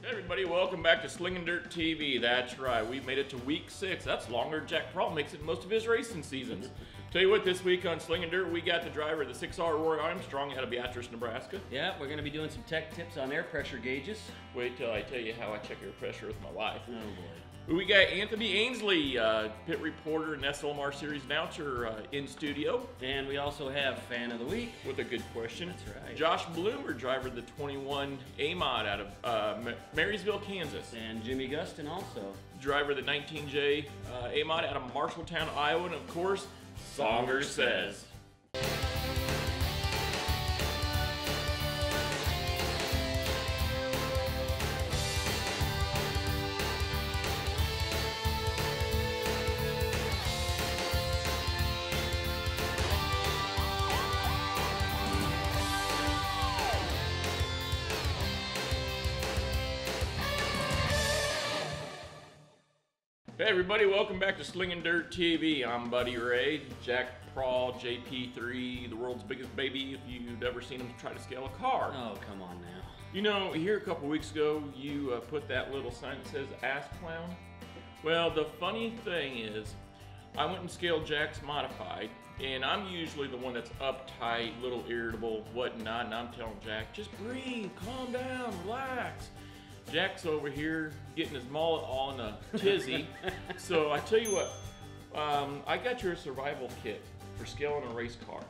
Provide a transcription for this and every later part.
Hey everybody, welcome back to Slingin Dirt TV. That's right, we made it to week 6. That's longer than Jack Prawl makes it in most of his racing seasons. Tell you what, this week on Slingin Dirt, we got the driver of the 6R Roy Armstrong out of Beatrice, Nebraska. Yeah, we're going to be doing some tech tips on air pressure gauges. Wait till I tell you how I check air pressure with my wife. Oh boy. We got Anthony Ansley, pit reporter and SLMR Series announcer in studio. And we also have Fan of the Week. With a good question. That's right. Josh Bloomer, driver of the 21 A-Mod out of Marysville, Kansas. And Jimmy Gustin also. Driver of the 19J A-Mod out of Marshalltown, Iowa. And of course, Songer Says. Hey everybody, welcome back to Slingin Dirt TV. I'm Buddy Ray, Jack Prawl, JP3, the world's biggest baby if you've ever seen him try to scale a car. Oh, come on now. You know, here a couple weeks ago, you put that little sign that says Ask Clown. Well, the funny thing is, I went and scaled Jack's Modified, and I'm usually the one that's uptight, little irritable, whatnot, and I'm telling Jack, just breathe, calm down, relax. Jack's over here getting his mullet all in a tizzy. So I tell you what, I got your survival kit for scaling a race car.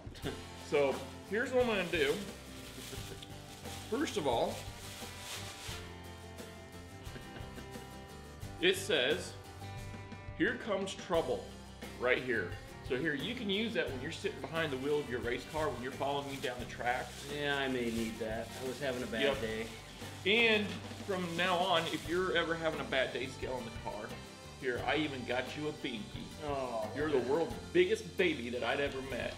So here's what I'm gonna do. First of all, it says, here comes trouble, right here. So here, you can use that when you're sitting behind the wheel of your race car, when you're following me down the track. Yeah, I may need that. I was having a bad day. And from now on, if you're ever having a bad day scaling the car, here, I even got you a binky. Oh, you're the world's biggest baby that I'd ever met.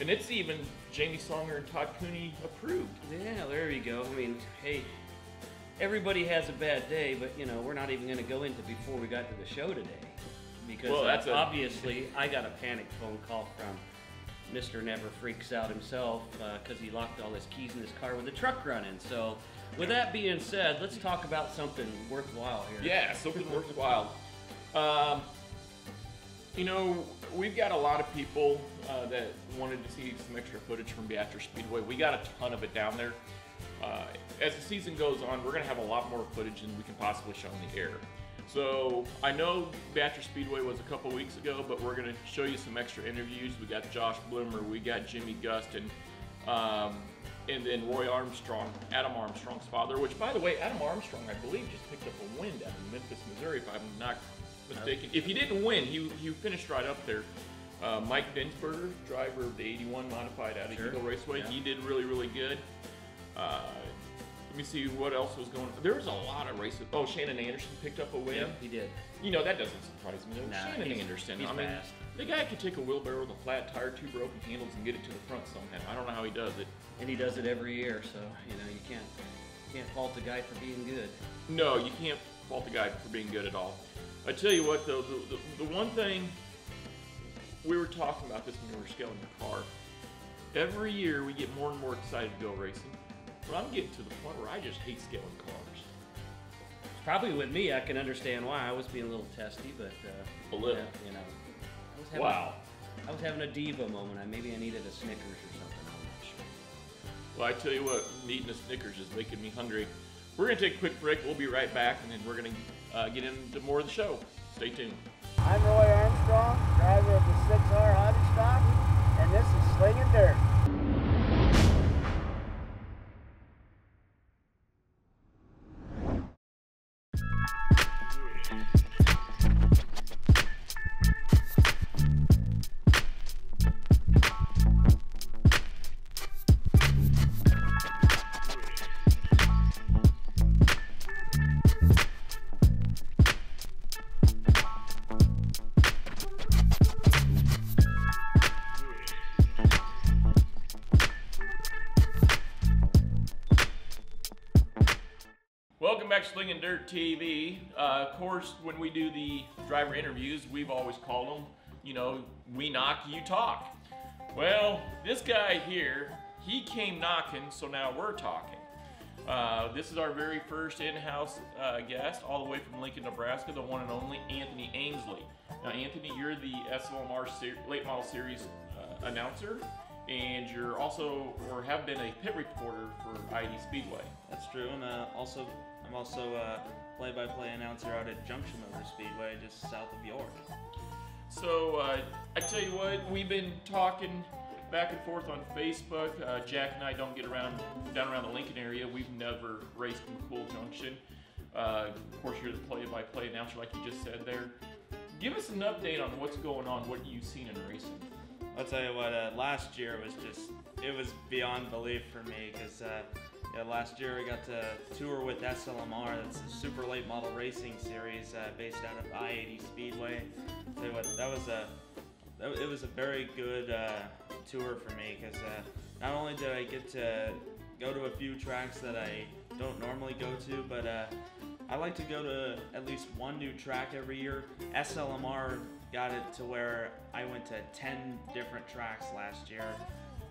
And it's even Jamie Songer and Todd Cooney approved. Yeah, there you go. I mean, hey, everybody has a bad day, but you know, we're not even going to go into before we got to the show today. Because obviously, I got a panic phone call from Mr. Never Freaks Out himself because he locked all his keys in his car with the truck running. So, with that being said, let's talk about something worthwhile here. Yeah, something worthwhile. You know, we've got a lot of people that wanted to see some extra footage from Beatrice Speedway. We got a ton of it down there. As the season goes on, we're going to have a lot more footage than we can possibly show in the air. So I know Beatrice Speedway was a couple weeks ago, but we're going to show you some extra interviews. We got Josh Bloomer, we got Jimmy Gustin, and then Roy Armstrong, Adam Armstrong's father, which, by the way, Adam Armstrong, I believe, just picked up a win down in Memphis, Missouri, if I'm not mistaken. If he didn't win, he finished right up there. Mike Dinsberger, driver of the 81 Modified out of Eagle Raceway, he did really, really good. Let me see what else was going on. There was a lot of races. Oh, Shannon Anderson picked up a win. Yeah, he did. You know, that doesn't surprise me. Nah, Shannon Anderson, he's I mean, fast. The guy could take a wheelbarrow with a flat tire, 2 broken handles, and get it to the front somehow. I don't know how he does it. And he does it every year, so you know you can't fault the guy for being good. No, you can't fault the guy for being good at all. I tell you what, though, the one thing we were talking about this when we were scaling the car. Every year we get more and more excited to go racing. But I'm getting to the point where I just hate scaling cars. Probably with me, I can understand why. I was being a little testy, but a little, you know, I was having a diva moment. Maybe I needed a Snickers or something. I'm not sure. Well, I tell you what, eating a Snickers is making me hungry. We're gonna take a quick break. We'll be right back, and then we're gonna get into more of the show. Stay tuned. I'm Roy Armstrong, driver of the 6R Hobby Stock, and this is Slingin Dirt. Welcome back to Slingin Dirt TV. Of course, when we do the driver interviews, we've always called them, you know, we knock, you talk. Well, this guy here, he came knocking, so now we're talking. This is our very first in-house guest, all the way from Lincoln, Nebraska, the one and only Anthony Ansley. Now, Anthony, you're the SLMR Late Model Series announcer, and you're also, or have been, a pit reporter for ID Speedway. That's true, and I'm also play-by-play announcer out at Junction Motor Speedway, just south of York. So, I tell you what, we've been talking back and forth on Facebook. Jack and I don't get down around the Lincoln area. We've never raced in Cool Junction. Of course, you're the play-by-play announcer, like you just said there. Give us an update on what's going on, what you've seen in racing. I'll tell you what, last year it was beyond belief for me, because last year I got to tour with SLMR. That's a super late model racing series based out of I-80 Speedway. I'll tell you what, it was a very good tour for me, because not only did I get to go to a few tracks that I don't normally go to, but I like to go to at least one new track every year. SLMR got it to where I went to 10 different tracks last year,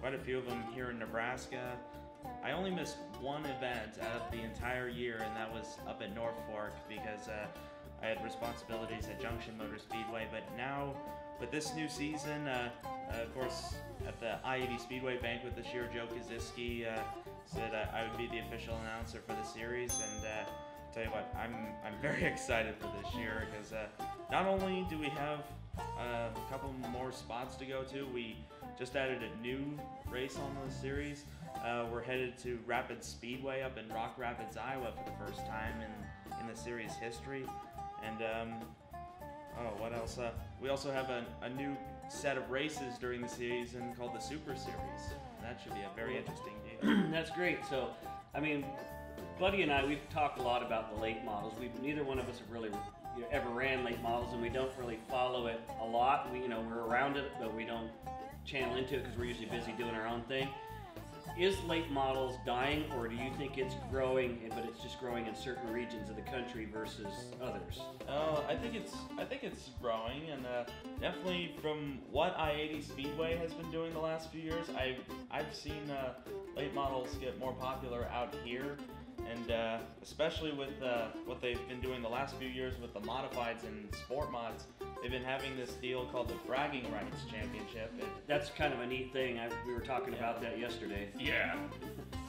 quite a few of them here in Nebraska. I only missed one event out of the entire year, and that was up at North Fork, because I had responsibilities at Junction Motor Speedway. But now, with this new season, of course, at the I-80 Speedway banquet this year, Joe Kaziski said I would be the official announcer for the series, and tell you what, I'm very excited for this year, because not only do we have a couple more spots to go to, we just added a new race on the series. We're headed to Rapid Speedway up in Rock Rapids, Iowa for the first time in the series history. And what else? We also have a new set of races during the season called the Super Series. That should be a very interesting deal. That's great. So, I mean, Buddy and I, we've talked a lot about the late models. Neither one of us have really ever ran late models, and we don't really follow it a lot. We're around it, but we don't channel into it because we're usually busy doing our own thing. Is late models dying, or do you think it's growing, but it's just growing in certain regions of the country versus others? I think it's growing, and definitely from what I-80 Speedway has been doing the last few years, I've seen late models get more popular out here, and especially with what they've been doing the last few years with the modifieds and sport mods. They've been having this deal called the Bragging Rights Championship. That's kind of a neat thing. We were talking about that yesterday. Yeah.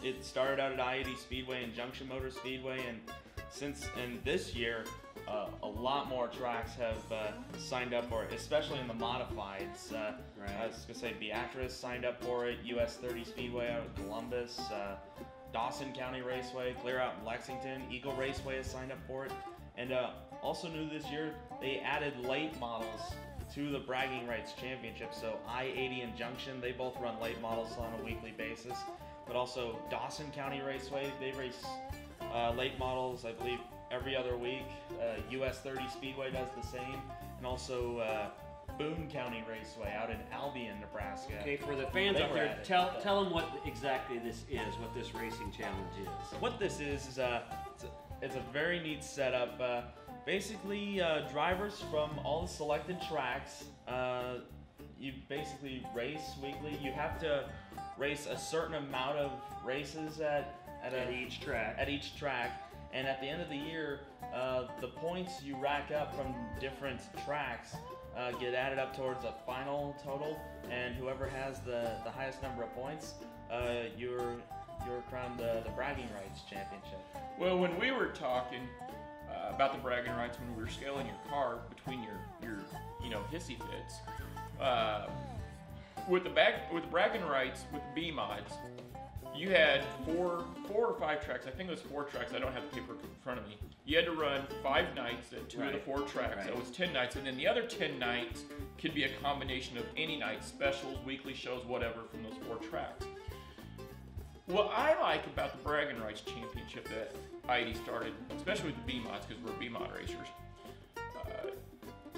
It started out at I-80 Speedway and Junction Motor Speedway, and this year, a lot more tracks have signed up for it, especially in the modifieds. Right. I was going to say Beatrice signed up for it, US 30 Speedway out of Columbus, Dawson County Raceway, clear out in Lexington, Eagle Raceway has signed up for it. And also new this year, they added late models to the Bragging Rights Championship. So I-80 and Junction, they both run late models on a weekly basis. But also Dawson County Raceway, they race late models, I believe, every other week. US 30 Speedway does the same. And also Boone County Raceway out in Albion, Nebraska. Okay, for the fans out there, tell them what exactly this is, what this racing challenge is. What this is it's a very neat setup. Basically, drivers from all the selected tracks, you basically race weekly. You have to race a certain amount of races at each track. And at the end of the year, the points you rack up from different tracks get added up towards a final total, and whoever has the highest number of points, you're crowned the Bragging Rights Championship. Well, when we were talking about the bragging rights, when we were scaling your car between your hissy fits, with the bragging rights with B mods, you had four or five tracks. I think it was 4 tracks. I don't have the paper in front of me. You had to run 5 nights at 2 of the 4 tracks. Right. That was 10 nights, and then the other 10 nights could be a combination of any night, specials, weekly shows, whatever, from those 4 tracks. What I like about the Bragging Rights Championship that I-80 started, especially with the B-Mods, because we're B-Mod racers,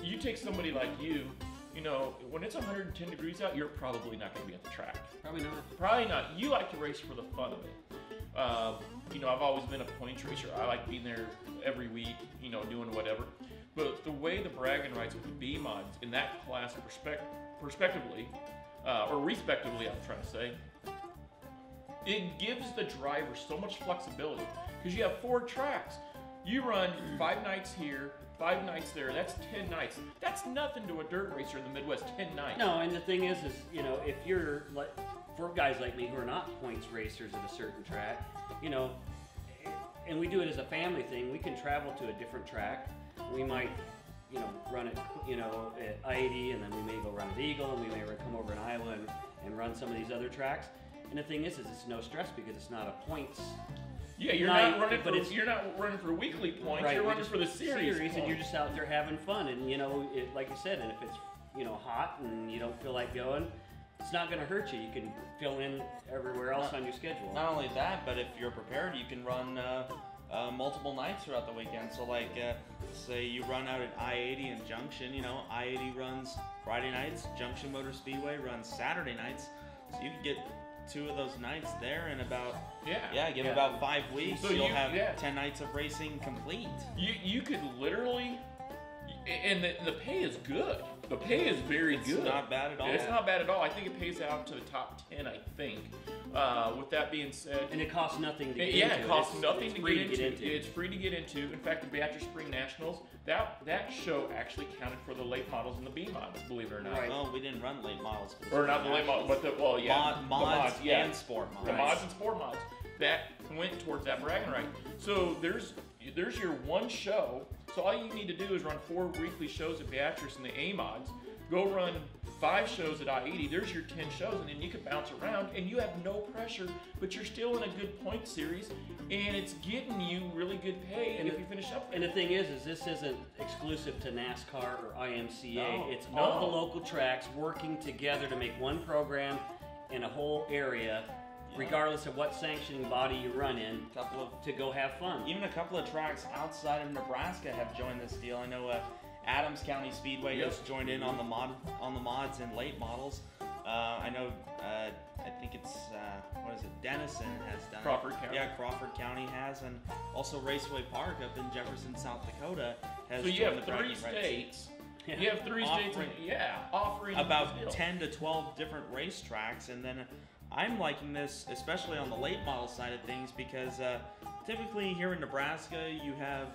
you take somebody like you, when it's 110 degrees out, you're probably not going to be at the track. Probably not. You like to race for the fun of it. I've always been a points racer. I like being there every week, doing whatever. But the way the Bragging Rights with the B-Mods in that class respectively, I'm trying to say, it gives the driver so much flexibility because you have 4 tracks. You run 5 nights here, 5 nights there. That's 10 nights. That's nothing to a dirt racer in the Midwest. 10 nights. No, and the thing is, you know, if you're like, for guys like me who are not points racers at a certain track, you know, and we do it as a family thing. We can travel to a different track. We might, you know, run it, you know, at I-80, and then we may go run at Eagle, and we may come over in Iowa and run some of these other tracks. And the thing is it's no stress because it's not a points. Yeah, you're not running for weekly points. Right, you're running for the series and you're just out there having fun. And you know, like you said, and if it's, you know, hot and you don't feel like going, it's not going to hurt you. You can fill in everywhere else on your schedule. Not only that, but if you're prepared, you can run multiple nights throughout the weekend. So like, say you run out at I-80 and Junction, you know, I-80 runs Friday nights, Junction Motor Speedway runs Saturday nights. So you can get 2 of those nights there in about about 5 weeks. So you'll have 10 nights of racing complete. You could literally, and the pay is good. The pay is very good. It's not bad at all. It's not bad at all. I think it pays out to the top 10, I think. With that being said, and it costs nothing to get into. Yeah, it costs nothing to get into. It's free to get into. In fact, the Beatrice Spring Nationals, that show actually counted for the late models and the B mods, believe it or not. Right. Oh, we didn't run late models. Or not the late models, but the mods and sport mods. The mods and sport mods that went towards that bragging right. So there's your one show. So all you need to do is run 4 weekly shows at Beatrice and the A mods. Go run 5 shows at I-80, there's your 10 shows, and then you can bounce around, and you have no pressure, but you're still in a good point series, and it's getting you really good pay, and if you finish up there. And the thing is this isn't exclusive to NASCAR or IMCA. No, it's all the local tracks working together to make one program in a whole area, regardless of what sanctioning body you run in, to go have fun. Even a couple of tracks outside of Nebraska have joined this deal. I know Adams County Speedway just joined in on the mods and late models. I know I think it's Denison has done Crawford County. Yeah, Crawford County has, and also Raceway Park up in Jefferson, South Dakota has. So you have 3 states. Yeah. You have 3 states, offering about 10 to 12 different racetracks, and then I'm liking this, especially on the late model side of things, because typically here in Nebraska you have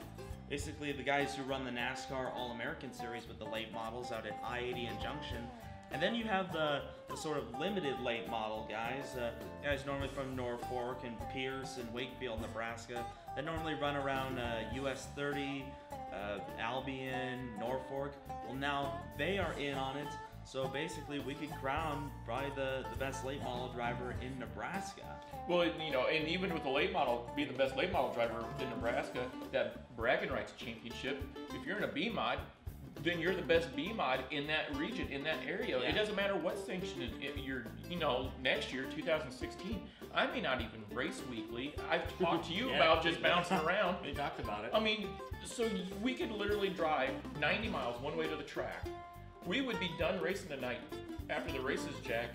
basically the guys who run the NASCAR All-American Series with the late models out at I-80 and Junction. And then you have the sort of limited late model guys, guys normally from Norfolk and Pierce and Wakefield, Nebraska, that normally run around US 30, Albion, Norfolk. Well, now they are in on it. So basically, we could crown probably the best late model driver in Nebraska. Well, you know, and even with the late model, being the best late model driver in Nebraska, that bragging rights championship, if you're in a B mod, then you're the best B mod in that region, in that area. Yeah. It doesn't matter what sanction you're, you know, next year, 2016, I may not even race weekly. I've talked to you about just bouncing around. We talked about it. I mean, so we could literally drive 90 miles one way to the track. We would be done racing tonight after the races, Jack.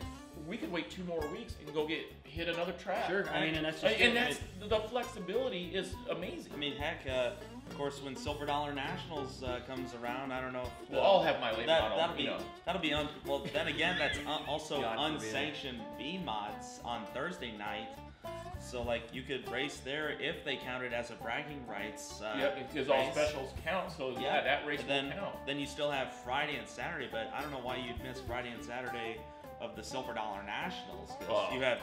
We could wait 2 more weeks and go hit another track. Sure, I mean, and that's just the flexibility is amazing. I mean, heck, of course, when Silver Dollar Nationals comes around, I don't know. Well, I'll have my late model. That'll be well. Then again, that's also unsanctioned B mods on Thursday night. So like you could race there if they count it as a bragging rights. Because all specials count. So that race will count. Then you still have Friday and Saturday, but I don't know why you'd miss Friday and Saturday of the Silver Dollar Nationals, because you have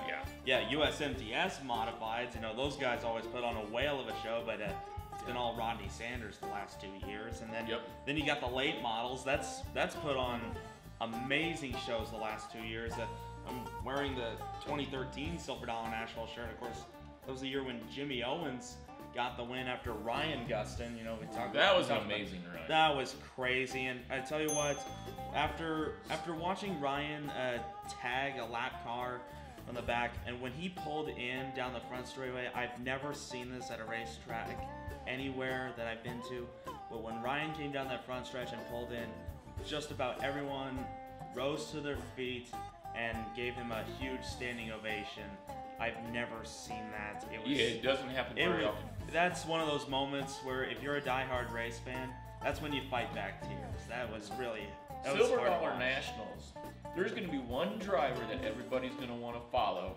USMTS modifieds. You know, those guys always put on a whale of a show, but it's been all Rodney Sanders the last 2 years. And then you got the late models. That's put on amazing shows the last 2 years. I'm wearing the 2013 Silver Dollar National shirt. Of course, that was the year when Jimmy Owens got the win after Ryan Gustin. You know, that was an amazing run. That was crazy, and I tell you what, after watching Ryan tag a lap car on the back, and when he pulled in down the front straightaway, I've never seen this at a racetrack anywhere that I've been to. But when Ryan came down that front stretch and pulled in, just about everyone rose to their feet and gave him a huge standing ovation. I've never seen that. It doesn't happen very often. that's one of those moments where if you're a diehard race fan, that's when you fight back tears. That was really Silver Dollar Nationals. There's going to be one driver that everybody's going to want to follow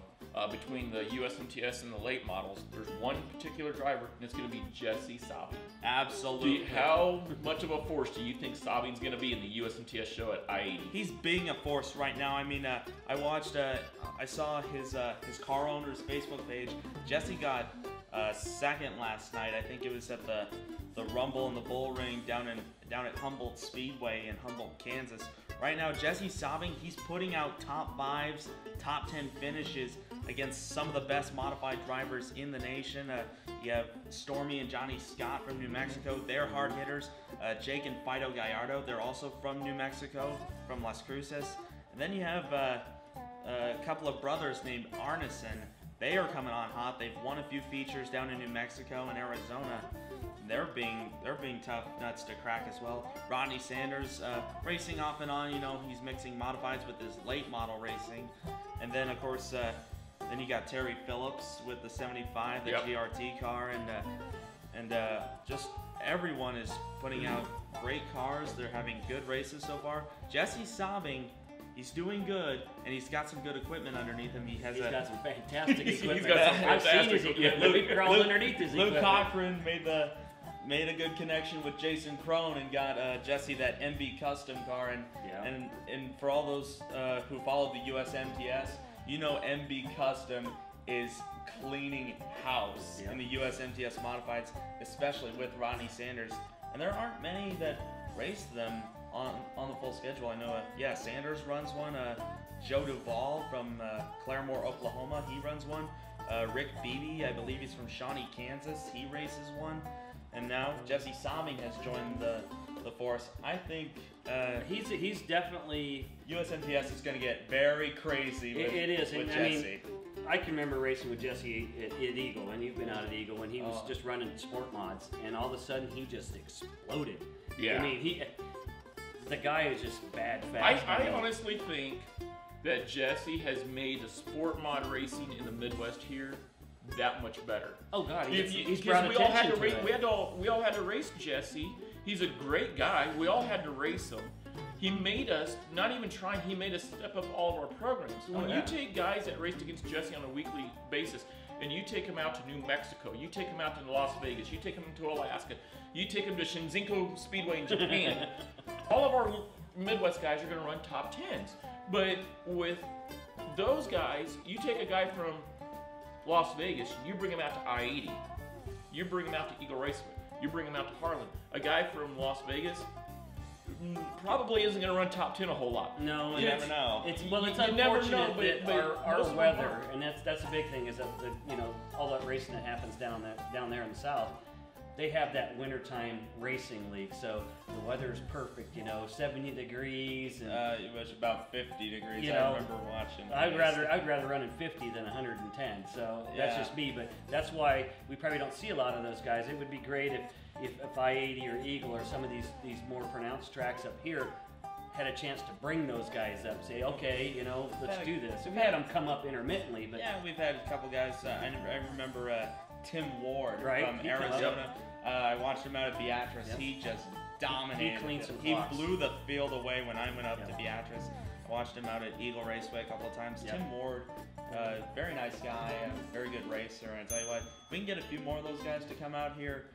between the USMTS and the late models. There's one particular driver, and it's going to be Jesse Sabine. Absolutely. How much of a force do you think Sabine's going to be in the USMTS show at I-80? He's being a force right now. I mean, I saw his car owner's Facebook page. Jesse got second last night. I think it was at the Rumble in the Bull Ring down at Humboldt Speedway in Humboldt, Kansas. Right now, Jesse Sabine, he's putting out top 5s, top 10 finishes against some of the best modified drivers in the nation. You have Stormy and Johnny Scott from New Mexico. They're hard hitters. Jake and Fido Gallardo, they're also from New Mexico, from Las Cruces. And then you have a couple of brothers named Arneson. They are coming on hot. They've won a few features down in New Mexico and Arizona. They're being tough nuts to crack as well. Rodney Sanders racing off and on. You know, he's mixing modifieds with his late model racing. And then of course, then you got Terry Phillips with the 75, the GRT car, and just everyone is putting out great cars. They're having good races so far. Jesse Sabine, he's doing good, and he's got some good equipment underneath him. He's got some fantastic equipment. I've seen his equipment. We crawled underneath his equipment. Luke Cochran made a good connection with Jason Crone and got Jesse that MB Custom car. And for all those who followed the USMTS, you know MB Custom is cleaning house in the USMTS Modifieds, especially with Rodney Sanders. And there aren't many that race them on the full schedule. I know, Sanders runs one. Joe Duvall from Claremore, Oklahoma, he runs one. Rick Beebe, I believe he's from Shawnee, Kansas, he races one. And now Jesse Sabine has joined the force. I think he's definitely USMTS is going to get very crazy with, it is. with and, Jesse. I mean, I can remember racing with Jesse at Eagle, and you've been out at Eagle, when he was just running sport mods, and all of a sudden he just exploded. Yeah. I mean, the guy is just fast. I honestly think that Jesse has made the sport mod racing in the Midwest here that much better. Oh God, he's brought attention to it. We all had to race Jesse. He's a great guy. We all had to race him. He made us, not even trying, he made us step up all of our programs. So when you take guys that raced against Jesse on a weekly basis, and you take him out to New Mexico, you take him out to Las Vegas, you take him to Alaska, you take him to Shinsenko Speedway in Japan, all of our Midwest guys are going to run top 10s. But with those guys, you take a guy from Las Vegas, you bring him out to I-80, you bring him out to Eagle Raceway, you bring him out to Harlan. A guy from Las Vegas probably isn't going to run top 10 a whole lot. No, you never know. It's unfortunate never know, that but our weather, and that's the big thing, is that all that racing that happens down there in the South, they have that wintertime racing league, so the weather's perfect. 70 degrees. And, it was about 50 degrees. I remember watching. I'd rather run in 50 than 110. So that's just me, but that's why we probably don't see a lot of those guys. It would be great if I-80 or Eagle or some of these more pronounced tracks up here had a chance to bring those guys up, say, okay, let's do this. We've had them come up intermittently, but we've had a couple guys. I remember Tim Ward from He Arizona. I watched him out at Beatrice. He just dominated. He cleaned some He clocks. blew the field away when I went up to Beatrice. I watched him out at Eagle Raceway a couple of times. Tim Ward, very nice guy, very good racer. And I tell you what, if we can get a few more of those guys to come out here,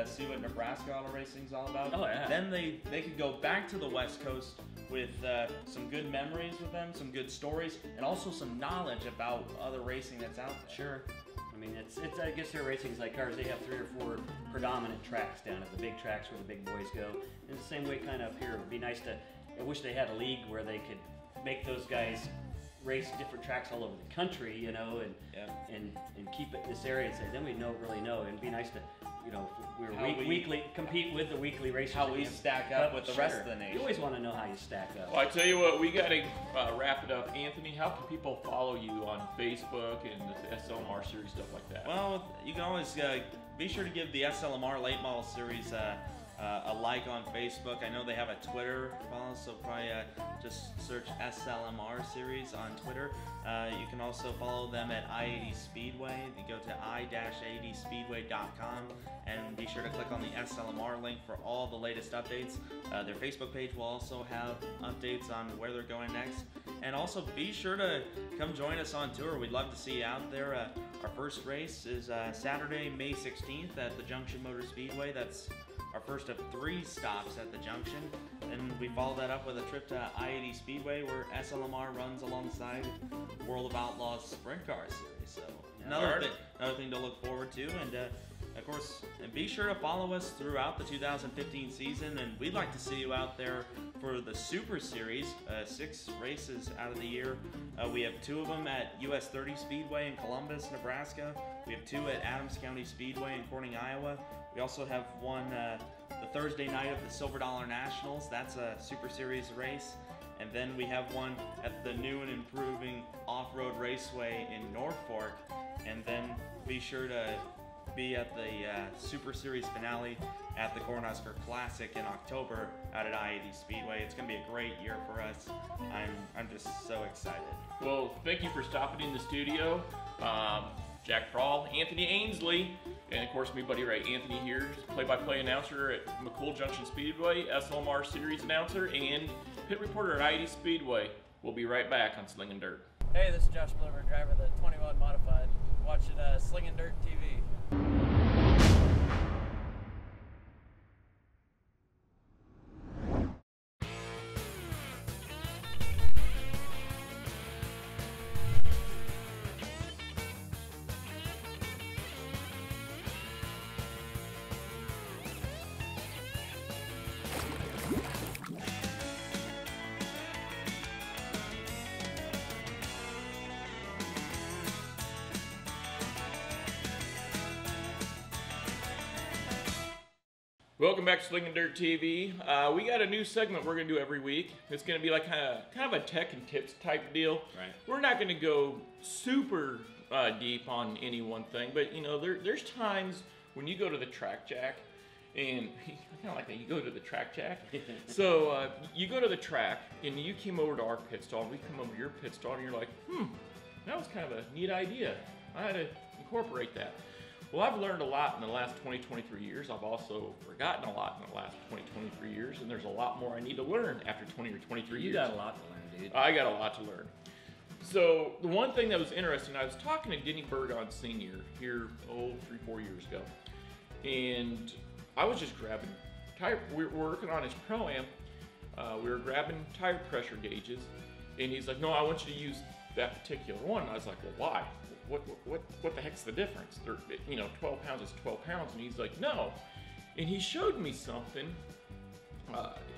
see what Nebraska auto racing's all about. Oh, yeah. Then they could go back to the West Coast with some good memories with them, some good stories, and also some knowledge about other racing that's out there. Sure. I mean, it's I guess their racing's like ours. They have 3 or 4 predominant tracks down at the big tracks where the big boys go. And the same way kind of up here. It would be nice I wish they had a league where they could make those guys race different tracks all over the country, and keep it in this area and say, then we really know. It'd be nice to, if we weekly compete with the weekly racers. How we stack up with the rest of the nation. You always want to know how you stack up. Well, I tell you what, we got to wrap it up. Anthony, how can people follow you on Facebook and the SLMR series, stuff like that? Well, you can always be sure to give the SLMR Late Model Series a like on Facebook. I know they have a Twitter follow, so probably just search SLMR Series on Twitter. You can also follow them at I-80 Speedway. You go to i-80speedway.com and be sure to click on the SLMR link for all the latest updates. Their Facebook page will also have updates on where they're going next. And also be sure to come join us on tour. We'd love to see you out there. Our first race is Saturday, May 16th at the Junction Motor Speedway. That's our first of 3 stops at the Junction. And we follow that up with a trip to I-80 Speedway where SLMR runs alongside World of Outlaws Sprint Car Series. So another thing to look forward to. And of course, be sure to follow us throughout the 2015 season. And we'd like to see you out there for the Super Series, 6 races out of the year. We have 2 of them at US 30 Speedway in Columbus, Nebraska. We have 2 at Adams County Speedway in Corning, Iowa. We also have one the Thursday night of the Silver Dollar Nationals. That's a Super Series race. And then we have one at the new and improving Off-Road Raceway in Norfolk. And then be sure to be at the Super Series finale at the Cornhusker Classic in October out at I-80 Speedway. It's going to be a great year for us. I'm just so excited. Well, thank you for stopping in the studio. Jack Prawl, Anthony Ansley, and of course me, buddy Ray. Anthony here, play-by-play announcer at McCool Junction Speedway, SLMR Series announcer, and pit reporter at I-80 Speedway. We'll be right back on Slingin Dirt. Hey, this is Josh Blover, driver of the 21 Modified. Watching Slingin Dirt TV. Welcome back to Slingin Dirt TV. We got a new segment we're gonna do every week. It's gonna be like kind of a tech and tips type deal. Right. We're not gonna go super deep on any one thing, but you know, there's times when you go to the track, Jack, and I kind of like that. You go to the track, Jack. So you go to the track, and you came over to our pit stall, and we come over to your pit stall, and you're like, that was kind of a neat idea. I had to incorporate that. Well, I've learned a lot in the last 23 years. I've also forgotten a lot in the last 23 years, and there's a lot more I need to learn after 20 or 23 years. You got a lot to learn, dude. I got a lot to learn. So the one thing that was interesting, I was talking to Denny Burgon Sr. here, 3-4 years ago, and I was just grabbing tire. We were working on his Pro-Am. We were grabbing tire pressure gauges, and he's like, "No, I want you to use that particular one." And I was like, "Well, why? What the heck's the difference? 12 pounds is 12 pounds." And he's like, "No." And he showed me something.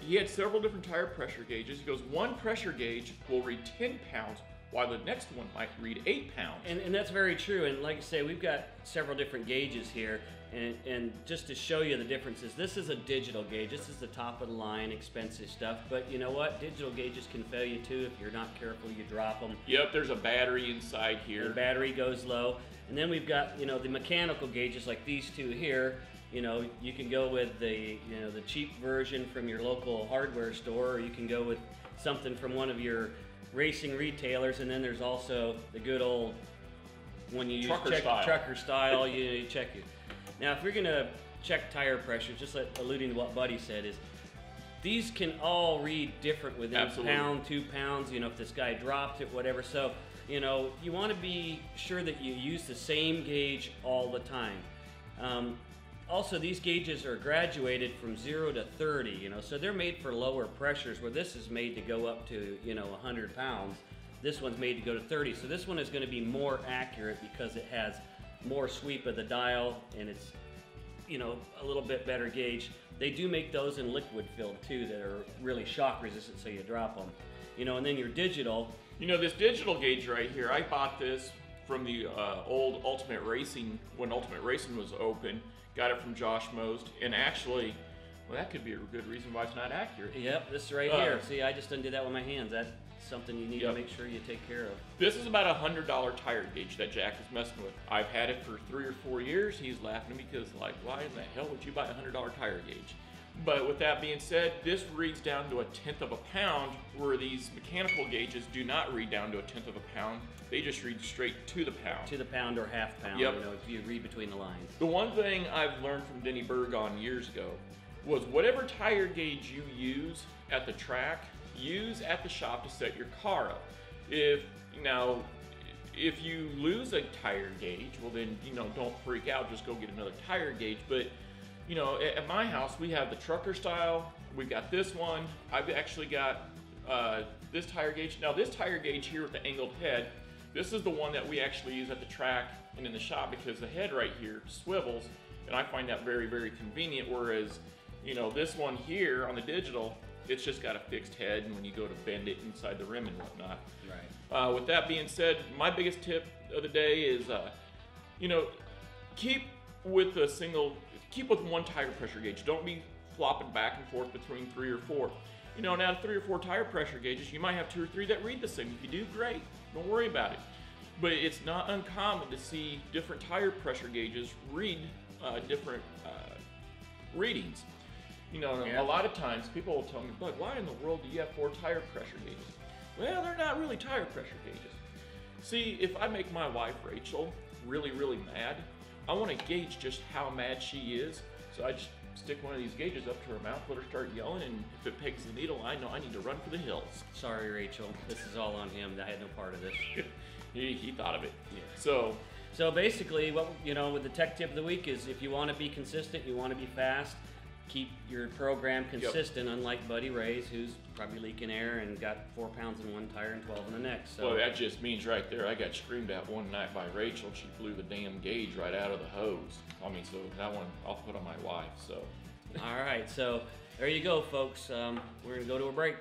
He had several different tire pressure gauges. He goes, one pressure gauge will read 10 pounds, while the next one might read 8 pounds. And that's very true. And like I say, we've got several different gauges here. And just to show you the differences, this is a digital gauge. This is the top of the line, expensive stuff. But you know what? Digital gauges can fail you too. If you're not careful, you drop them. Yep, there's a battery inside here. The battery goes low. And then we've got, the mechanical gauges like these two here. You can go with the cheap version from your local hardware store, or you can go with something from one of your racing retailers. And then there's also the good old, when you trucker style, you check it. Now, if you're gonna check tire pressure, just alluding to what Buddy said, is these can all read different within a pound, 2 pounds, if this guy dropped it, whatever. So, you wanna be sure that you use the same gauge all the time. Also, these gauges are graduated from 0 to 30, so they're made for lower pressures, where this is made to go up to, 100 pounds. This one's made to go to 30. So this one is gonna be more accurate because it has more sweep of the dial, and it's a little bit better gauge. They do make those in liquid filled too that are really shock resistant, so you drop them. And then your digital. This digital gauge right here, I bought this from the old Ultimate Racing, when Ultimate Racing was open. Got it from Josh Most, and actually, well, that could be a good reason why it's not accurate. Yep, this right here. See, I just undid that with my hands. That's something you need to make sure you take care of. This is about a $100 tire gauge that Jack is messing with. I've had it for 3 or 4 years. He's laughing at me because, like, why in the hell would you buy a $100 tire gauge? But with that being said, this reads down to 1/10 of a pound, where these mechanical gauges do not read down to 1/10 of a pound. They just read straight to the pound. To the pound or half pound, Yep. you know, if you read between the lines. The one thing I've learned from Denny Bergon years ago was whatever tire gauge you use at the track, use at the shop to set your car up. If you lose a tire gauge, well then, don't freak out, just go get another tire gauge. But, at my house, we have the trucker style, we've got this one, I've actually got this tire gauge. Now this tire gauge here with the angled head, this is the one that we actually use at the track and in the shop, because the head right here swivels, and I find that very, very convenient, whereas, this one here on the digital, it's just got a fixed head, and when you go to bend it inside the rim and whatnot. Right. With that being said, my biggest tip of the day is, keep with one tire pressure gauge. Don't be flopping back and forth between 3 or 4. Now 3 or 4 tire pressure gauges, you might have 2 or 3 that read the same. If you do, great. Don't worry about it. But it's not uncommon to see different tire pressure gauges read different readings. A lot of times people will tell me, Bud, why in the world do you have 4 tire pressure gauges? Well, they're not really tire pressure gauges. See, if I make my wife, Rachel, really, really mad, I want to gauge just how mad she is. So I just stick one of these gauges up to her mouth, let her start yelling, and if it pegs the needle, I know I need to run for the hills. Sorry, Rachel. This is all on him. I had no part of this. he thought of it. Yeah. So basically, what with the tech tip of the week is, if you want to be consistent, you want to be fast, keep your program consistent. Yep. Unlike Buddy Ray's, who's probably leaking air and got 4 pounds in one tire and 12 in the next. So. Well, that just means right there, I got screamed at one night by Rachel, and she blew the damn gauge right out of the hose. So that one I'll put on my wife. So. All right, so there you go, folks. We're gonna go to a break.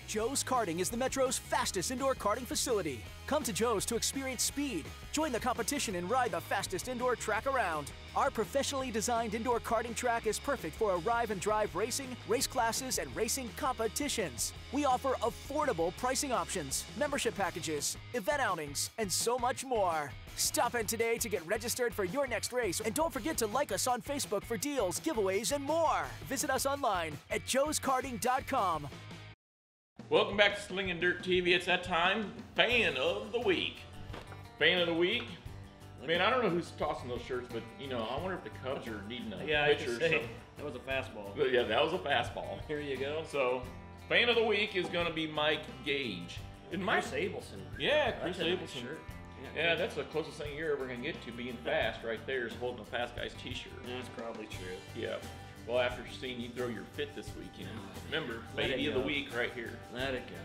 Joe's Karting is the Metro's fastest indoor karting facility. Come to Joe's to experience speed, join the competition, and ride the fastest indoor track around. Our professionally designed indoor karting track is perfect for arrive and drive racing, race classes, and racing competitions. We offer affordable pricing options, membership packages, event outings, and so much more. Stop in today to get registered for your next race, and don't forget to like us on Facebook for deals, giveaways, and more. Visit us online at joeskarting.com. Welcome back to Slingin Dirt TV. It's that time. Fan of the week. Fan of the week. Man, I don't know who's tossing those shirts, but I wonder if the Cubs are needing a pitcher. That was a fastball. But yeah, that was a fastball. Here you go. So, fan of the week is going to be Mike Gage. And Chris Abelson. Yeah, Chris Abelson. Shirt. Yeah, that's the closest thing you're ever going to get to being fast right there, is holding a fast guy's t-shirt. That's probably true. Yeah. Well, after seeing you throw your fit this weekend, remember, baby of the week right here. Let it go.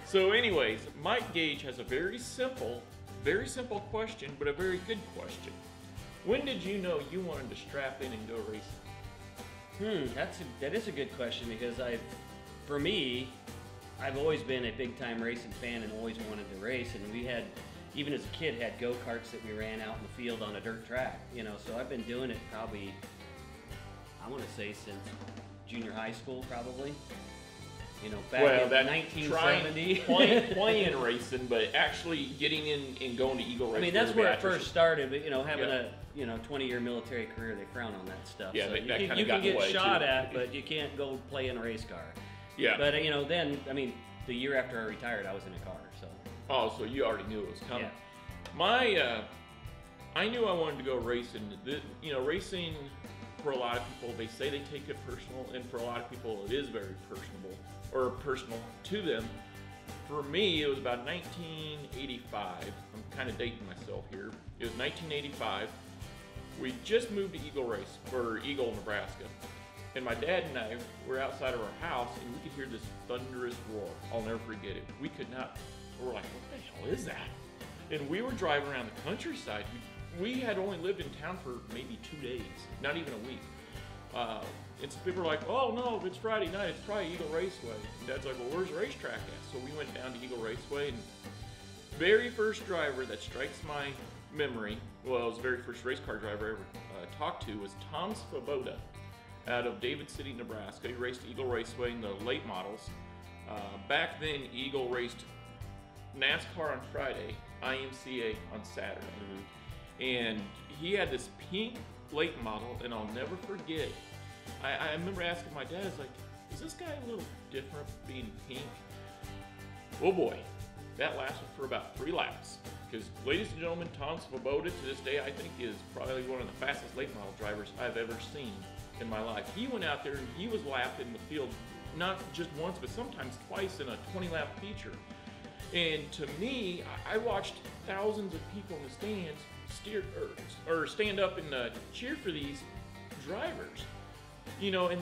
So anyways, Mike Gage has a very simple question, but a very good question. When did you know you wanted to strap in and go racing? That is a good question, because for me, I've always been a big time racing fan and always wanted to race, and we had, even as a kid, had go-karts that we ran out in the field on a dirt track, so I've been doing it probably, I want to say, since junior high school, probably. Back in 1970. Playing racing, but actually getting in and going to Eagle Race. I mean, that's where it first started, but having a 20-year military career, they frown on that stuff. Yeah, so that you can get shot at, but you can't go play in a race car. Yeah. But then, the year after I retired, I was in a car, so. Oh, so you already knew it was coming. Yeah. I knew I wanted to go racing. Racing, for a lot of people, they say they take it personal, and for a lot of people, it is very personal to them. For me, it was about 1985. I'm kind of dating myself here. It was 1985. We just moved to Eagle, Nebraska. And my dad and I were outside of our house, and we could hear this thunderous roar. I'll never forget it. We're like, what the hell is that? And we were driving around the countryside. We had only lived in town for maybe 2 days, not even a week. And so people were like, oh no, it's Friday night, it's probably Eagle Raceway. And Dad's like, well, where's the racetrack at? So we went down to Eagle Raceway, and very first driver that strikes my memory, well, it was the very first race car driver I ever talked to, was Tom Svoboda out of David City, Nebraska. He raced Eagle Raceway in the late models. Back then, Eagle raced NASCAR on Friday IMCA on Saturday. And he had this pink late model, and I'll never forget. I remember asking my dad, I was like, is this guy a little different being pink? Oh boy, that lasted for about 3 laps. Because, ladies and gentlemen, Tom Svoboda to this day I think is probably one of the fastest late model drivers I've ever seen in my life. He went out there and he was lapping the field not just once but sometimes twice in a 20-lap feature. And to me, I watched thousands of people in the stands stand up and cheer for these drivers. You know, and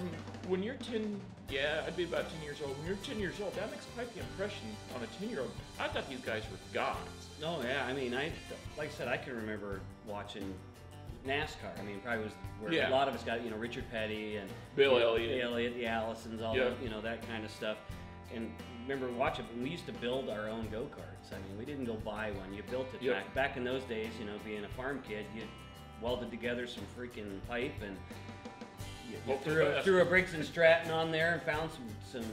when you're 10, yeah, I'd be about 10 years old. When you're 10 years old, that makes quite the impression on a 10-year-old. I thought these guys were gods. Oh yeah, I mean, like I said, I can remember watching NASCAR. I mean, probably was where a lot of us got, you know, Richard Petty and Bill Elliott, the Allisons, all that, you know, that kind of stuff. And remember watching, we used to build our own go-karts. I mean, we didn't go buy one. You built it back in those days. You know, being a farm kid, you welded together some freaking pipe and you threw a Briggs & Stratton on there and found some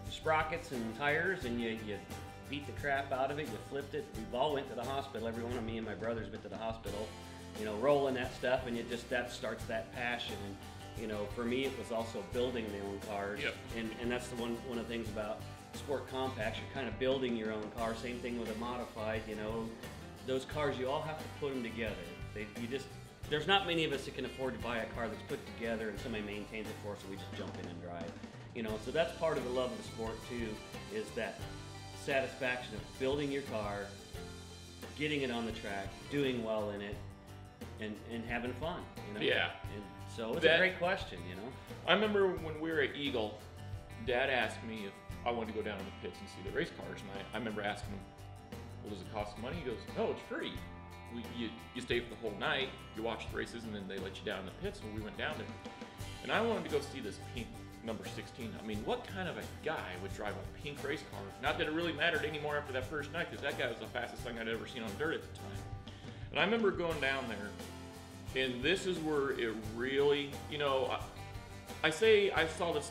sprockets and tires, and you beat the crap out of it. You flipped it. We all went to the hospital. Every one of me and my brothers went to the hospital, you know, rolling that stuff, and that starts that passion. And you know, for me, it was also building my own cars, and that's the one of the things about Sport Compacts. You're kind of building your own car. Same thing with a modified. You know, those cars, you all have to put them together. There's not many of us that can afford to buy a car that's put together and somebody maintains it for us, so we just jump in and drive. You know, so that's part of the love of the sport too, is that satisfaction of building your car, getting it on the track, doing well in it, and having fun. You know? Yeah. And so it's a great question, you know. I remember when we were at Eagle, Dad asked me if I wanted to go down to the pits and see the race cars, and I remember asking him, "Well, does it cost money?" He goes, "No, it's free. You stay for the whole night, you watch the races, and then they let you down in the pits." And we went down there, and I wanted to go see this pink number 16. I mean, what kind of a guy would drive a pink race car? Not that it really mattered anymore after that first night, because that guy was the fastest thing I'd ever seen on dirt at the time. And I remember going down there, and this is where it really, you know, I say I saw the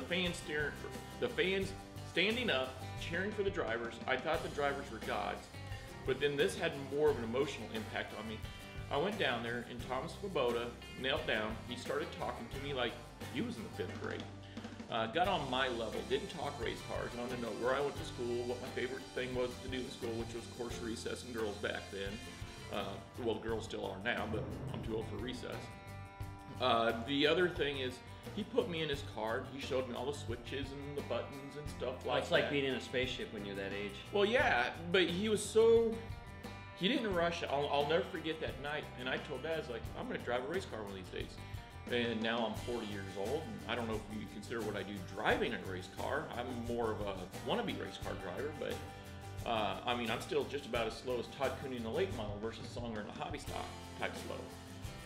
fans standing up, cheering for the drivers. I thought the drivers were gods. But then this had more of an emotional impact on me. I went down there, and Tom Svoboda knelt down. He started talking to me like he was in the 5th grade. Got on my level, didn't talk race cars, wanted to know where I went to school, what my favorite thing was to do in school, which was, of course, recess and girls back then. Well, girls still are now, but I'm too old for recess. The other thing is, he put me in his car, and he showed me all the switches and the buttons and stuff like that. It's like being in a spaceship when you're that age. Well, yeah, but he didn't rush. I'll never forget that night, and I told Dad, I was like, I'm going to drive a race car one of these days. And now I'm 40 years old, and I don't know if you consider what I do driving a race car. I'm more of a wannabe race car driver, but I mean, I'm still just about as slow as Todd Cooney in the late model versus Songer in the hobby stock type slow.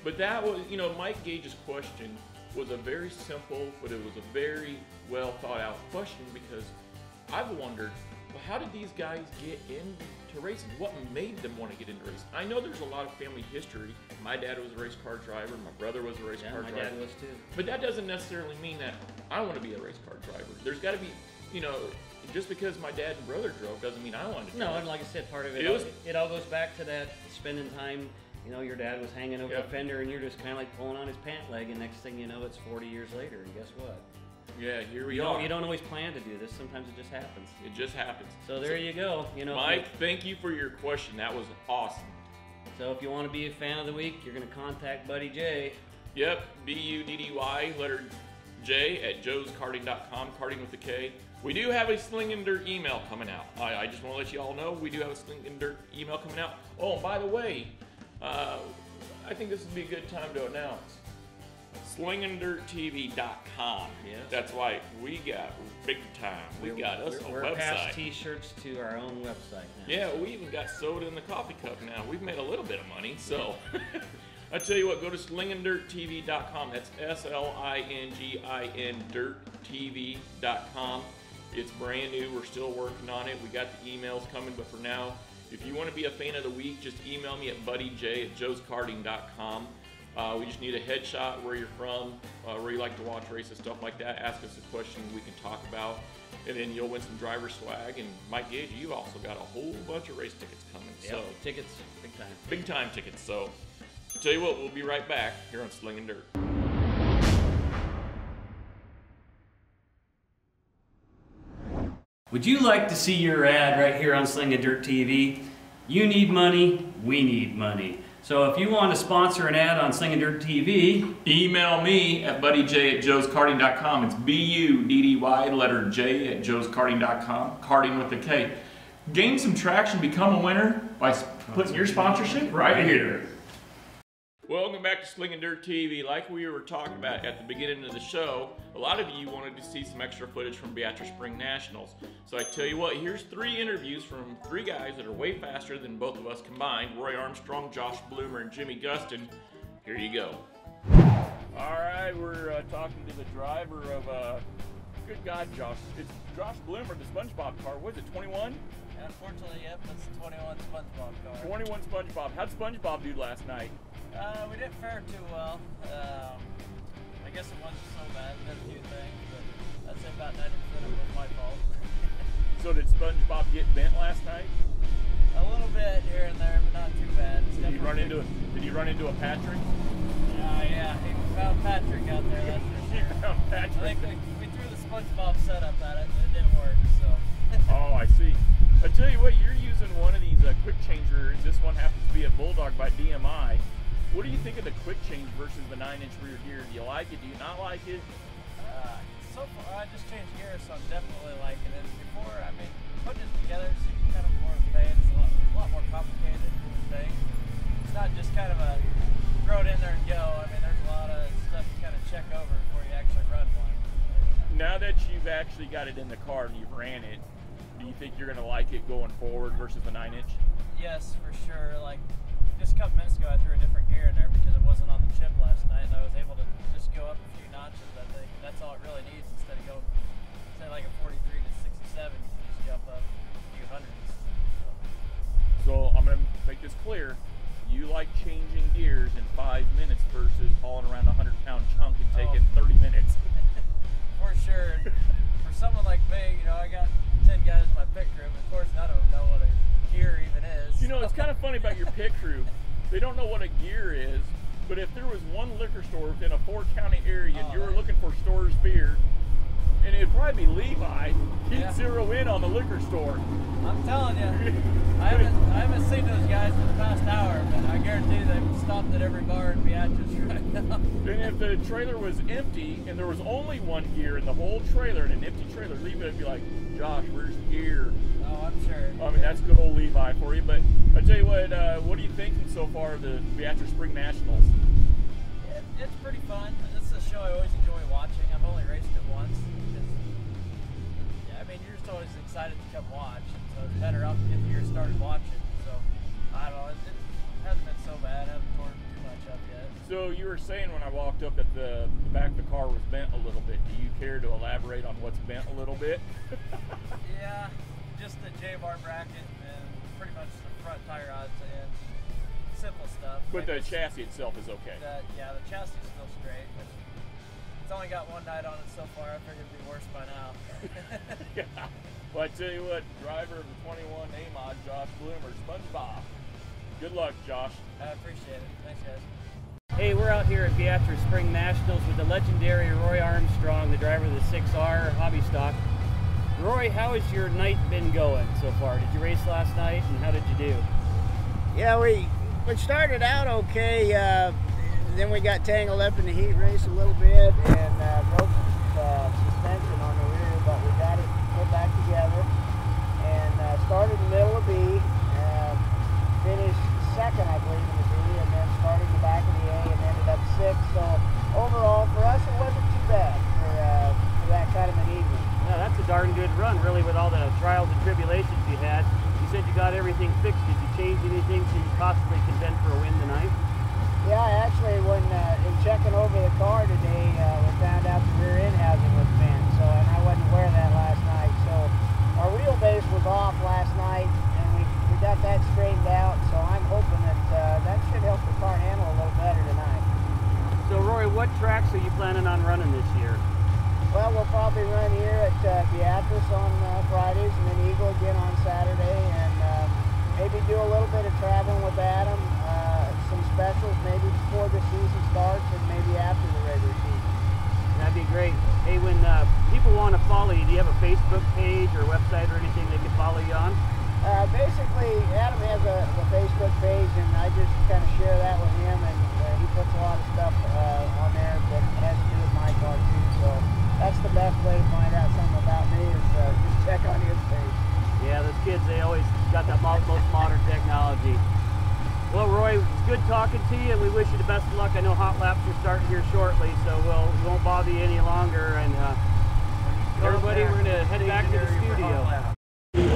But that was, you know, Mike Gage's question was a very simple, but it was a very well thought out question, because I've wondered, well, how did these guys get into racing? What made them want to get into racing? I know there's a lot of family history. My dad was a race car driver. My brother was a race car driver. My dad was too. But that doesn't necessarily mean that I want to be a race car driver. There's got to be, you know, just because my dad and brother drove doesn't mean I want to drive. No, and like I said, part of it all goes back to that spending time. You know, your dad was hanging over the fender, and you're just kind of like pulling on his pant leg, and next thing you know, it's 40 years later, and guess what? Yeah, here we are. You don't always plan to do this. Sometimes it just happens. It just happens. So there you go. You know, Mike, thank you for your question. That was awesome. So if you want to be a fan of the week, you're going to contact Buddy J. Yep, BUDDY, letter J at joeskarting.com, karting with a K. We do have a Slingin Dirt email coming out. I just want to let you all know we do have a Slingin Dirt email coming out. Oh, and by the way, I think this would be a good time to announce SlinginDirtTV.com. Yes. That's right. We got big time. We're website. Past t-shirts to our own website now. Yeah, we even got soda in the coffee cup now. We've made a little bit of money. So I tell you what, go to SlinginDirtTV.com. That's SLINGIN DirtTV.com. It's brand new. We're still working on it. We got the emails coming, but for now, if you want to be a fan of the week, just email me at buddyj@joeskarting.com. We just need a headshot, where you're from, where you like to watch races, stuff like that. Ask us a question we can talk about, and then you'll win some driver swag. And Mike Gage, you've also got a whole bunch of race tickets coming. Yep, so tickets, big time. Big time tickets. So tell you what, we'll be right back here on Slingin' Dirt. Would you like to see your ad right here on Slingin' Dirt TV? You need money, we need money. So if you want to sponsor an ad on Slingin' Dirt TV, email me at buddyj@joeskarting.com. It's BUDDY, letter J at joeskarting.com, karting with a K. Gain some traction, become a winner by putting your sponsorship right here. Welcome back to Slingin' Dirt TV. Like we were talking about at the beginning of the show, a lot of you wanted to see some extra footage from Beatrice Spring Nationals. So I tell you what, here's 3 interviews from 3 guys that are way faster than both of us combined. Roy Armstrong, Josh Bloomer, and Jimmy Gustin. Here you go. All right, we're talking to the driver of, good God, Josh. It's Josh Bloomer, the SpongeBob car. Was it 21? Unfortunately, yep, that's the 21 SpongeBob car. 21 SpongeBob. How'd SpongeBob do last night? We didn't fare too well. I guess it wasn't so bad. We did a few things, but I'd say about 90% of it was my fault. So did SpongeBob get bent last night? A little bit here and there, but not too bad. Did you run into a Patrick? Yeah, he found Patrick out there. That's for sure. He found Patrick. I think we threw the SpongeBob setup at it, but it didn't work. So. Oh, I see. I tell you what, you're using one of these quick changer. This one happens to be a Bulldog by DMI. What do you think of the quick change versus the 9-inch rear gear? Do you like it? Do you not like it? So far, I just changed gears, so I'm definitely liking it. Before, I mean, putting it together seems kind of more pain. It's a lot more complicated thing. It's not just kind of a throw it in there and go. I mean, there's a lot of stuff to kind of check over before you actually run one. Now that you've actually got it in the car and you've ran it, do you think you're going to like it going forward versus the 9-inch? Yes, for sure. Like, just a couple minutes ago, I threw a different gear in there because it wasn't on the chip last night, and I was able to just go up a few notches. I think that's all it really needs instead of going, say, like a 43 to 67. You can just jump up a few hundreds. So I'm going to make this clear. You like changing gears in 5 minutes versus hauling around a 100-pound chunk and taking 30 minutes. For sure. For someone like me, you know, I got 10 guys in my pit crew, but of course none of them know what a gear even is. You know, it's kind of funny about your pit crew. They don't know what a gear is, but if there was one liquor store within a 4-county area and you were looking for Store's beer, and it'd probably be Levi, he'd zero in on the liquor store. I'm telling you, I haven't seen those guys for the past hour, but I guarantee they've stopped at every bar in Beatrice right now. And if the trailer was empty and there was only one gear in the whole trailer, and an empty trailer, Levi would be like, Josh, where's the gear? Oh, I'm sure. I mean, that's good old Levi for you. But I tell you what are you thinking so far of the Beatrice Spring Nationals? It's pretty fun. This is a show I always enjoy watching. I've only raced it once. I mean, you're just always excited to come watch. So it's better up if you started watching. So, I don't know. It hasn't been so bad. I haven't torn too much up yet. So you were saying when I walked up that the back of the car was bent a little bit. Do you care to elaborate on what's bent a little bit? Yeah, just the J-bar bracket and pretty much the front tire rods and simple stuff. But the chassis itself is okay. Yeah, the chassis is still straight. It's only got one night on it so far. I figured it'd be worse by now. Yeah. Well, I tell you what, driver of the 21 A-Mod, Josh Bloomer, SpongeBob. Good luck, Josh. I appreciate it. Thanks, guys. hey, we're out here at Beatrice Spring Nationals with the legendary Roy Armstrong, the driver of the 6R hobby stock. Roy, how has your night been going so far? Did you race last night, and how did you do? Yeah, we started out okay. Then we got tangled up in the heat race a little bit and broke suspension on the rear, but we got it put back together and started in the middle of B, finished second, I believe, in the B, and then started in the back of the A and ended up sixth. So overall, for us, it wasn't too bad for that kind of an evening. Yeah, that's a darn good run, really, with all the trials and tribulations you had. You said you got everything fixed. Did you change anything so you possibly contend for a win tonight? Yeah, actually, when in checking over the car today, we found out the rear end housing was bent. So, and I wasn't aware of that last night. So, our wheelbase was off last night, and we got that straightened out. So, I'm hoping that that should help the car handle a little better tonight. what tracks are you planning on running this year? Well, we'll probably run here at Beatrice on Fridays, and then Eagle again on Saturday, and maybe do a little bit of traveling with Adam, some specials maybe before the season starts and maybe after the regular season. That'd be great. Hey, when people want to follow you, do you have a Facebook page or website or anything they can follow you on? Basically, Adam has a Facebook page, and I just kind of share that with him, and he puts a lot of stuff on there that has to do with my car too. So that's the best way to find out something about me is just check on his page. Yeah, those kids, they always got that most modern technology. Well, Roy, it's good talking to you, and we wish you the best of luck. I know hot laps are starting here shortly, so we won't bother you any longer. And everybody, we're going to head back to the studio.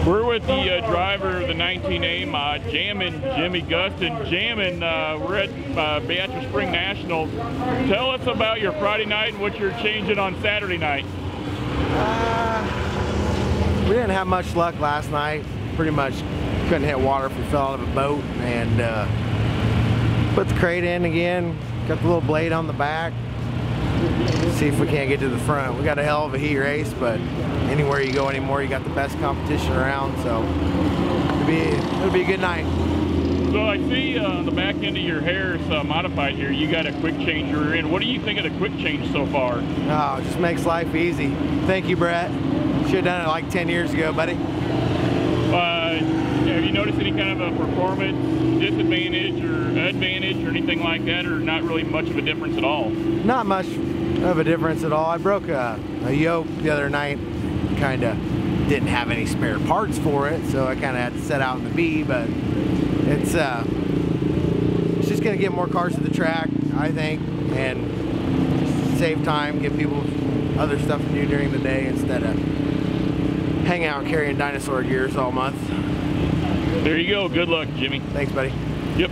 We're with the driver of the 19A mod, Jammin' Jimmy Gustin. Jammin', we're at Beatrice Spring Nationals. Tell us about your Friday night and what you're changing on Saturday night. We didn't have much luck last night. Pretty much couldn't hit water if we fell out of a boat, and put the crate in again, got the little blade on the back, see if we can't get to the front. We got a hell of a heat race, but anywhere you go anymore, you got the best competition around, so it'll be a good night. So I see on the back end of your hair is modified here. You got a quick change rear end. What do you think of the quick change so far? Oh, it just makes life easy. Thank you, Brett. Should have done it like 10 years ago, buddy. Have you noticed any kind of a performance disadvantage or advantage or anything like that, or not really much of a difference at all? Not much of a difference at all. I broke a yoke the other night. Kind of didn't have any spare parts for it, so I kind of had to set out in the B, but it's just going to get more cars to the track, I think, and save time, give people other stuff to do during the day instead of hang out carrying dinosaur gears all month. There you go. Good luck, Jimmy. Thanks, buddy. Yep.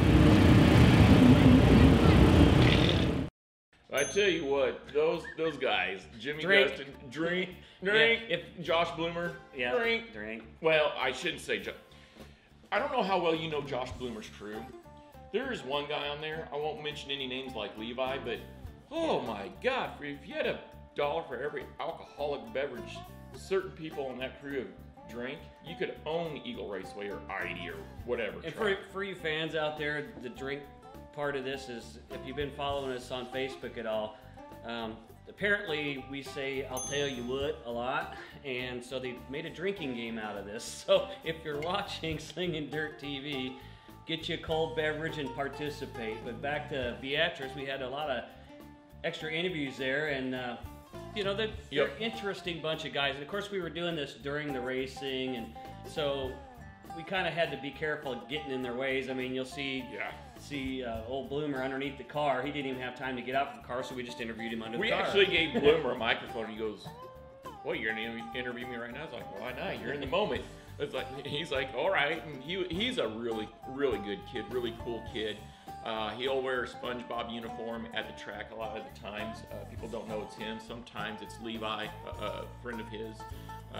I tell you what, those guys, Jimmy Gustin, drink. Yeah. If Josh Bloomer, drink. Well, I shouldn't say Josh. I don't know how well you know Josh Bloomer's crew. There is one guy on there, I won't mention any names like Levi, but oh my God, if you had $1 for every alcoholic beverage certain people on that crew drink, you could own Eagle Raceway or ID or whatever. And for you fans out there, the drink part of this is, if you've been following us on Facebook at all, apparently we say "I'll tell you what" a lot, and so they made a drinking game out of this. So if you're watching Slingin Dirt TV, get you a cold beverage and participate. But back to Beatrice, we had a lot of extra interviews there, and you know, they're an interesting bunch of guys. And of course, we were doing this during the racing, and so we kind of had to be careful getting in their ways. I mean, you'll see old Bloomer underneath the car. He didn't even have time to get out from the car, so we just interviewed him under the car. We actually gave Bloomer a microphone. He goes, "What, you're going to interview me right now?" I was like, "Why not? You're in the moment." It's like, he's like, "All right." And he's a really, really good kid, really cool kid. He'll wear a SpongeBob uniform at the track a lot of the times. People don't know it's him. Sometimes it's Levi, a friend of his.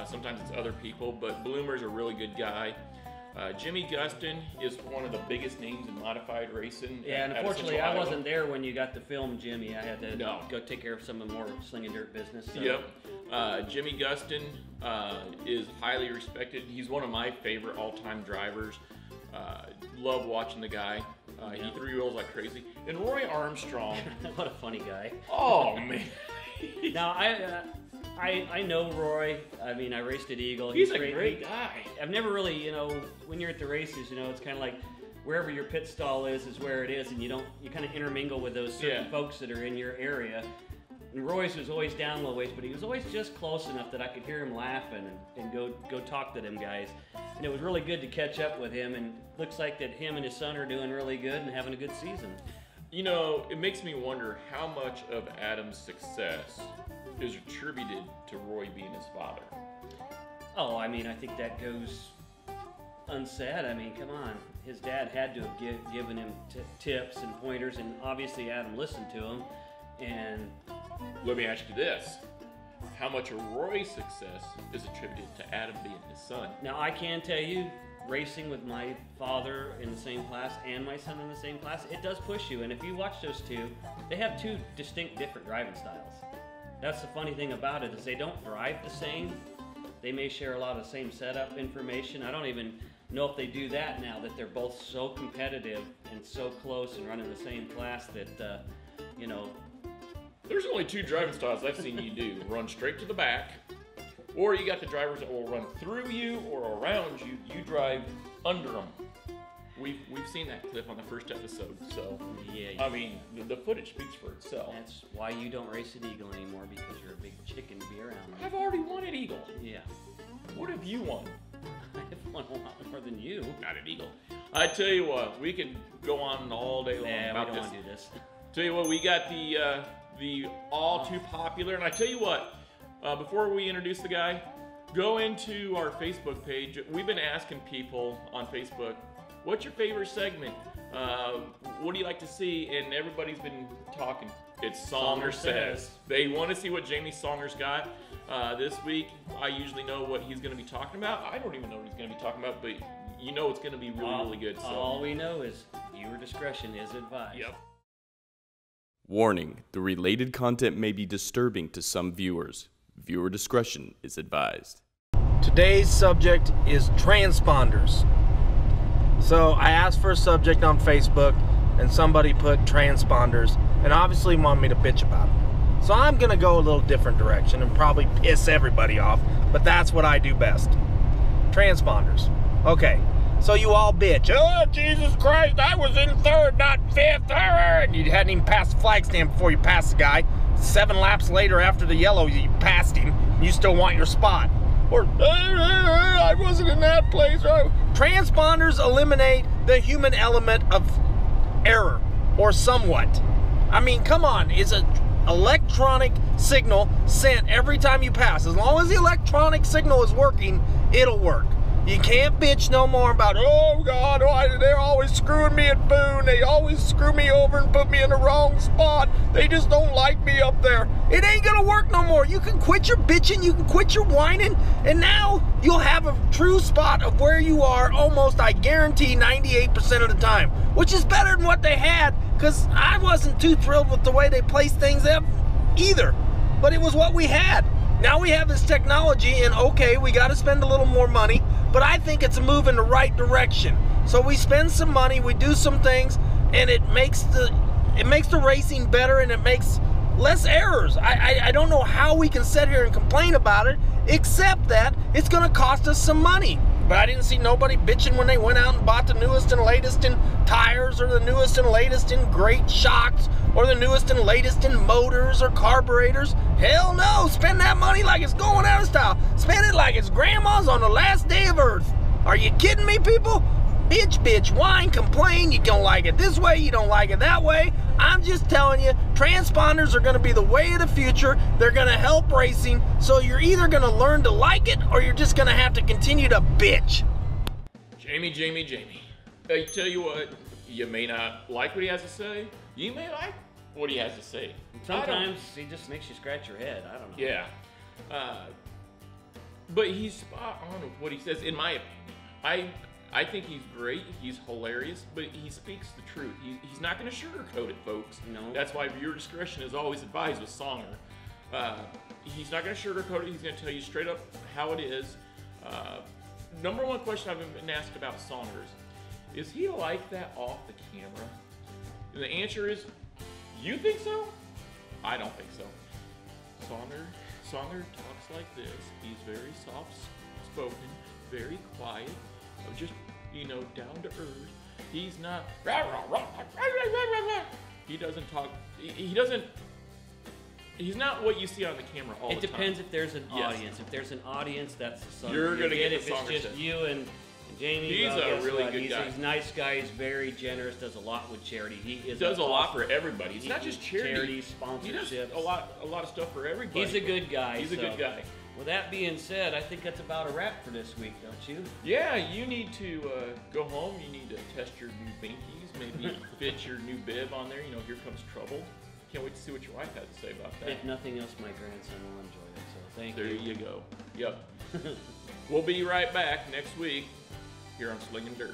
Sometimes it's other people, but Bloomer's a really good guy. Jimmy Gustin is one of the biggest names in modified racing. Yeah, and unfortunately I wasn't there when you got to film Jimmy. I had to go take care of some of the more Slingin Dirt business. So. Yep. Jimmy Gustin is highly respected. He's one of my favorite all-time drivers. Love watching the guy. He three-wheels like crazy. And Roy Armstrong. What a funny guy. Oh, man. Now, I know Roy. I mean, I raced at Eagle. He's a great guy. I've never really, you know, when you're at the races, you know, it's kind of like wherever your pit stall is where it is, and you kind of intermingle with those certain folks that are in your area. And Roy's was always down a little ways, but he was always just close enough that I could hear him laughing and go talk to them guys. And it was really good to catch up with him, and looks like that him and his son are doing really good and having a good season. You know, it makes me wonder how much of Adam's success is attributed to Roy being his father. Oh, I mean, I think that goes unsaid. I mean, come on. His dad had to have given him tips and pointers, and obviously Adam listened to him. And let me ask you this. How much of Roy's success is attributed to Adam being his son? Now, I can tell you, racing with my father in the same class and my son in the same class, it does push you. And if you watch those two, they have two distinct different driving styles. That's the funny thing about it, is they don't drive the same. They may share a lot of the same setup information. I don't even know if they do that now, that they're both so competitive and so close and running the same class that, you know. There's only two driving styles I've seen you do. Run straight to the back, or you got the drivers that will run through you or around you. You drive under them. We've seen that clip on the first episode, so yeah. I mean, the footage speaks for itself. That's why you don't race at Eagle anymore, because you're a big chicken to be around. I've already won at Eagle. Yeah. What have you won? I've won a lot more than you. Not at Eagle. I tell you what, we can go on all day long about we don't this. want to do this. Tell you what, we got the all too popular, and I tell you what, before we introduce the guy, go into our Facebook page. We've been asking people on Facebook, what's your favorite segment? What do you like to see? And everybody's been talking. It's Songer Says. They want to see what Jamie Songer's got. This week, I usually know what he's going to be talking about. I don't even know what he's going to be talking about, but you know it's going to be really good. So. All we know is viewer discretion is advised. Yep. Warning, the related content may be disturbing to some viewers. Viewer discretion is advised. Today's subject is transponders. So I asked for a subject on Facebook, and somebody put transponders, and obviously wanted me to bitch about it. So I'm gonna go a little different direction and probably piss everybody off, but that's what I do best. Transponders. Okay, so you all bitch. Oh, Jesus Christ, I was in third, not fifth. And you hadn't even passed the flag stand before you passed the guy. 7 laps later after the yellow, you passed him, and you still want your spot. Or, I wasn't in that place. Transponders eliminate the human element of error, or somewhat. I mean, come on, it's an electronic signal sent every time you pass. As long as the electronic signal is working, it'll work. You can't bitch no more about, oh God, they're always screwing me at Boone. They always screw me over and put me in the wrong spot. They just don't like me up there. It ain't gonna work no more. You can quit your bitching, you can quit your whining, and now you'll have a true spot of where you are almost, I guarantee, 98% of the time, which is better than what they had, because I wasn't too thrilled with the way they placed things up either, but it was what we had. Now we have this technology, and okay, we got to spend a little more money, but I think it's a move in the right direction. So we spend some money, we do some things, and it makes the racing better, and it makes less errors. I don't know how we can sit here and complain about it, except that it's going to cost us some money. But I didn't see nobody bitching when they went out and bought the newest and latest in tires, or the newest and latest in great shocks, or the newest and latest in motors or carburetors. Hell no, spend that money like it's going out of style. Spend it like it's grandma's on the last day of Earth. Are you kidding me, people? Bitch, whine, complain. You don't like it this way, you don't like it that way. I'm just telling you, transponders are going to be the way of the future. They're going to help racing, so you're either going to learn to like it, or you're just going to have to continue to bitch. Jamie. I tell you what, you may not like what he has to say. You may like what he has to say. Sometimes he just makes you scratch your head. I don't know. Yeah. But he's spot on with what he says, in my opinion. I think he's great, he's hilarious, but he speaks the truth. He's not going to sugarcoat it, folks. No. That's why viewer discretion is always advised with Songer. He's not going to sugarcoat it, he's going to tell you straight up how it is. Number one question I've been asked about Songers, is he like that off the camera? And the answer is, you think so? I don't think so. Songer talks like this. He's very soft-spoken, very quiet, just, down to earth. He's not, he doesn't talk, he's not what you see on the camera all the time. It depends if there's an audience. If there's an audience, that's the song. You're going to get if it's just you and Jamie. He's a really good guy. He's a nice guy. He's very generous. Does a lot with charity. He does a lot for everybody. It's not just charity sponsorships. He does a lot of stuff for everybody. He's a good guy. He's a good guy. With that being said, I think that's about a wrap for this week, don't you? Yeah, you need to go home. You need to test your new binkies. Maybe fit your new bib on there. Here comes trouble. Can't wait to see what your wife has to say about that. If nothing else, my grandson will enjoy it. So thank you. There you go. Yep. We'll be right back next week. here on Slingin' Dirt.